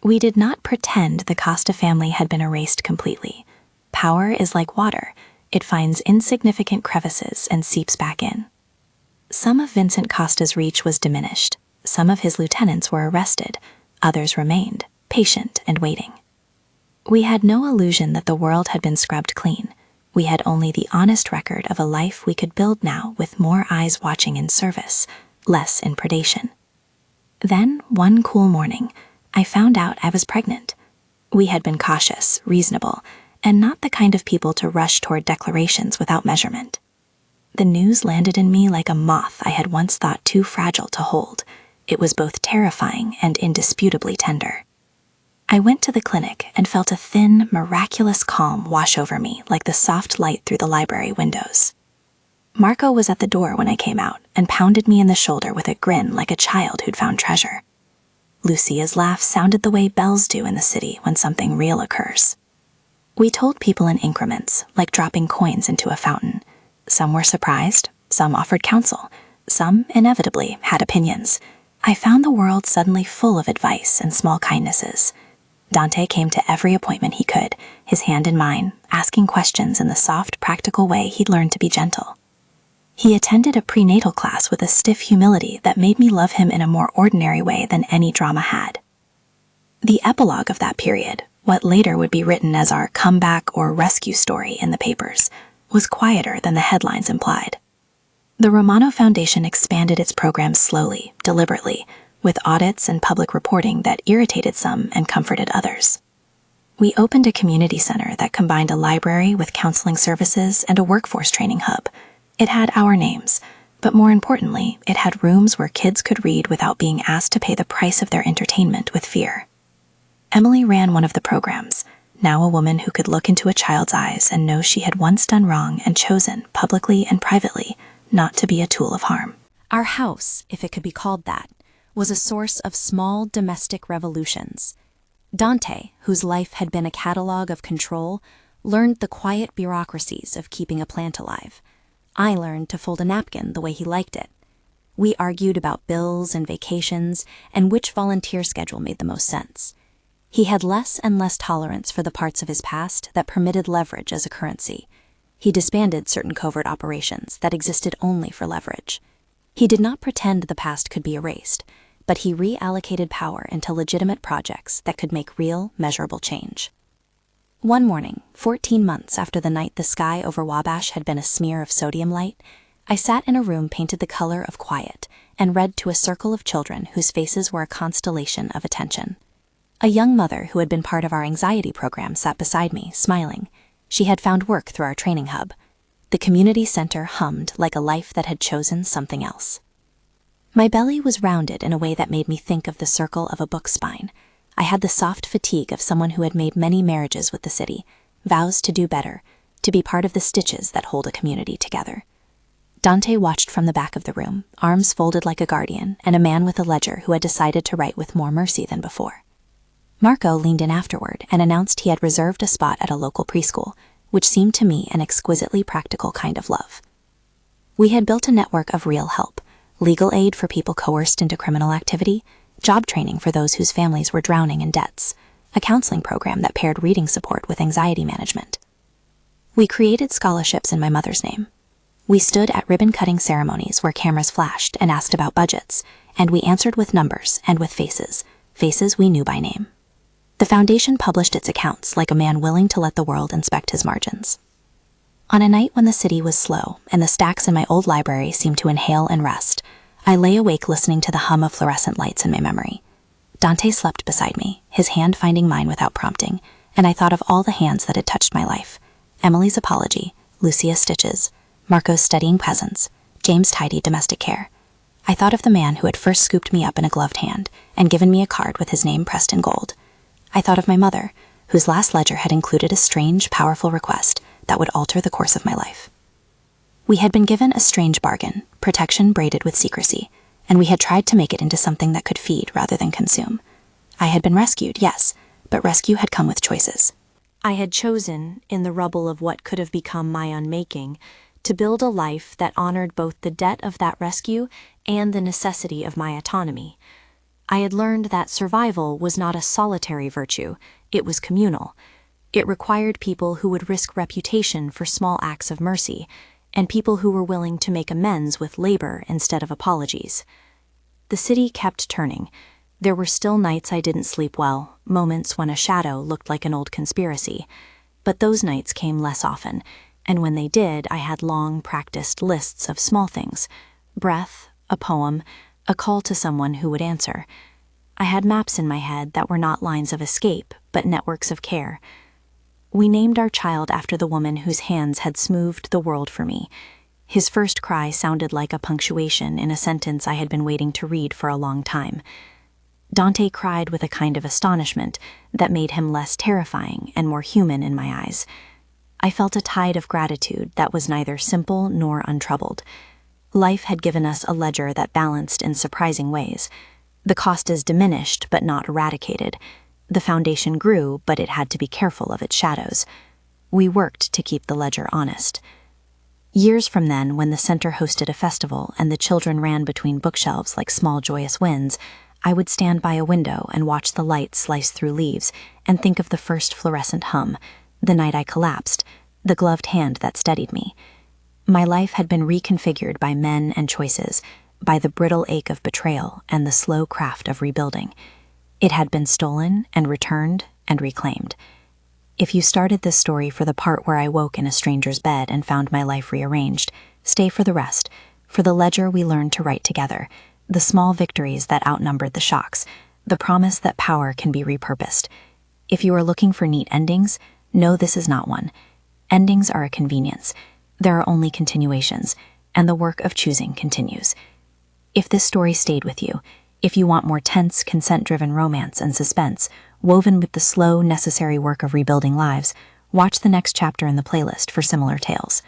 We did not pretend the Costa family had been erased completely. Power is like water. It finds insignificant crevices and seeps back in. Some of Vincent Costa's reach was diminished. Some of his lieutenants were arrested. Others remained, patient and waiting. We had no illusion that the world had been scrubbed clean. We had only the honest record of a life we could build now with more eyes watching in service, less in predation. Then, one cool morning, I found out I was pregnant. We had been cautious, reasonable, and not the kind of people to rush toward declarations without measurement. The news landed in me like a moth I had once thought too fragile to hold. It was both terrifying and indisputably tender. I went to the clinic and felt a thin, miraculous calm wash over me like the soft light through the library windows. Marco was at the door when I came out and pounded me in the shoulder with a grin like a child who'd found treasure. Lucia's laugh sounded the way bells do in the city when something real occurs. We told people in increments, like dropping coins into a fountain. Some were surprised, some offered counsel, some inevitably had opinions. I found the world suddenly full of advice and small kindnesses. Dante came to every appointment he could, his hand in mine, asking questions in the soft, practical way he'd learned to be gentle. He attended a prenatal class with a stiff humility that made me love him in a more ordinary way than any drama had. The epilogue of that period, what later would be written as our comeback or rescue story in the papers, was quieter than the headlines implied. The Romano Foundation expanded its programs slowly, deliberately, with audits and public reporting that irritated some and comforted others. We opened a community center that combined a library with counseling services and a workforce training hub. It had our names, but more importantly, it had rooms where kids could read without being asked to pay the price of their entertainment with fear. Emily ran one of the programs, now a woman who could look into a child's eyes and know she had once done wrong and chosen, publicly and privately, not to be a tool of harm. Our house, if it could be called that, was a source of small domestic revolutions. Dante, whose life had been a catalogue of control, learned the quiet bureaucracies of keeping a plant alive. I learned to fold a napkin the way he liked it. We argued about bills and vacations and which volunteer schedule made the most sense. He had less and less tolerance for the parts of his past that permitted leverage as a currency. He disbanded certain covert operations that existed only for leverage. He did not pretend the past could be erased. but he reallocated power into legitimate projects that could make real, measurable change. One morning, 14 months after the night the sky over Wabash had been a smear of sodium light, I sat in a room painted the color of quiet and read to a circle of children whose faces were a constellation of attention. A young mother who had been part of our anxiety program sat beside me, smiling. She had found work through our training hub. The community center hummed like a life that had chosen something else. My belly was rounded in a way that made me think of the circle of a book spine. I had the soft fatigue of someone who had made many marriages with the city, vows to do better, to be part of the stitches that hold a community together. Dante watched from the back of the room, arms folded like a guardian, and a man with a ledger who had decided to write with more mercy than before. Marco leaned in afterward and announced he had reserved a spot at a local preschool, which seemed to me an exquisitely practical kind of love. We had built a network of real help, legal aid for people coerced into criminal activity, job training for those whose families were drowning in debts, a counseling program that paired reading support with anxiety management. We created scholarships in my mother's name. We stood at ribbon-cutting ceremonies where cameras flashed and asked about budgets, and we answered with numbers and with faces we knew by name. The foundation published its accounts like a man willing to let the world inspect his margins. On a night when the city was slow and the stacks in my old library seemed to inhale and rest, I lay awake listening to the hum of fluorescent lights in my memory. Dante slept beside me, his hand finding mine without prompting, and I thought of all the hands that had touched my life. Emily's apology, Lucia's stitches, Marco's studying presence, James' tidy domestic care. I thought of the man who had first scooped me up in a gloved hand and given me a card with his name pressed in gold. I thought of my mother, whose last ledger had included a strange, powerful request that would alter the course of my life. We had been given a strange bargain, protection braided with secrecy, and we had tried to make it into something that could feed rather than consume. I had been rescued, yes, but rescue had come with choices. I had chosen, in the rubble of what could have become my unmaking, to build a life that honored both the debt of that rescue and the necessity of my autonomy. I had learned that survival was not a solitary virtue, it was communal. It required people who would risk reputation for small acts of mercy, and people who were willing to make amends with labor instead of apologies. The city kept turning. There were still nights I didn't sleep well, moments when a shadow looked like an old conspiracy. But those nights came less often, and when they did, I had long, practiced lists of small things: breath, a poem, a call to someone who would answer. I had maps in my head that were not lines of escape, but networks of care. We named our child after the woman whose hands had smoothed the world for me. His first cry sounded like a punctuation in a sentence I had been waiting to read for a long time. Dante cried with a kind of astonishment that made him less terrifying and more human in my eyes. I felt a tide of gratitude that was neither simple nor untroubled. Life had given us a ledger that balanced in surprising ways. The cost is diminished but not eradicated. The foundation grew, but it had to be careful of its shadows. We worked to keep the ledger honest. Years from then, when the center hosted a festival and the children ran between bookshelves like small joyous winds, I would stand by a window and watch the light slice through leaves and think of the first fluorescent hum, the night I collapsed, the gloved hand that steadied me. My life had been reconfigured by men and choices, by the brittle ache of betrayal and the slow craft of rebuilding. It had been stolen and returned and reclaimed. If you started this story for the part where I woke in a stranger's bed and found my life rearranged, stay for the rest, for the ledger we learned to write together, the small victories that outnumbered the shocks, the promise that power can be repurposed. If you are looking for neat endings, know this is not one. Endings are a convenience. There are only continuations, and the work of choosing continues. If this story stayed with you, if you want more tense, consent-driven romance and suspense, woven with the slow, necessary work of rebuilding lives, watch the next chapter in the playlist for similar tales.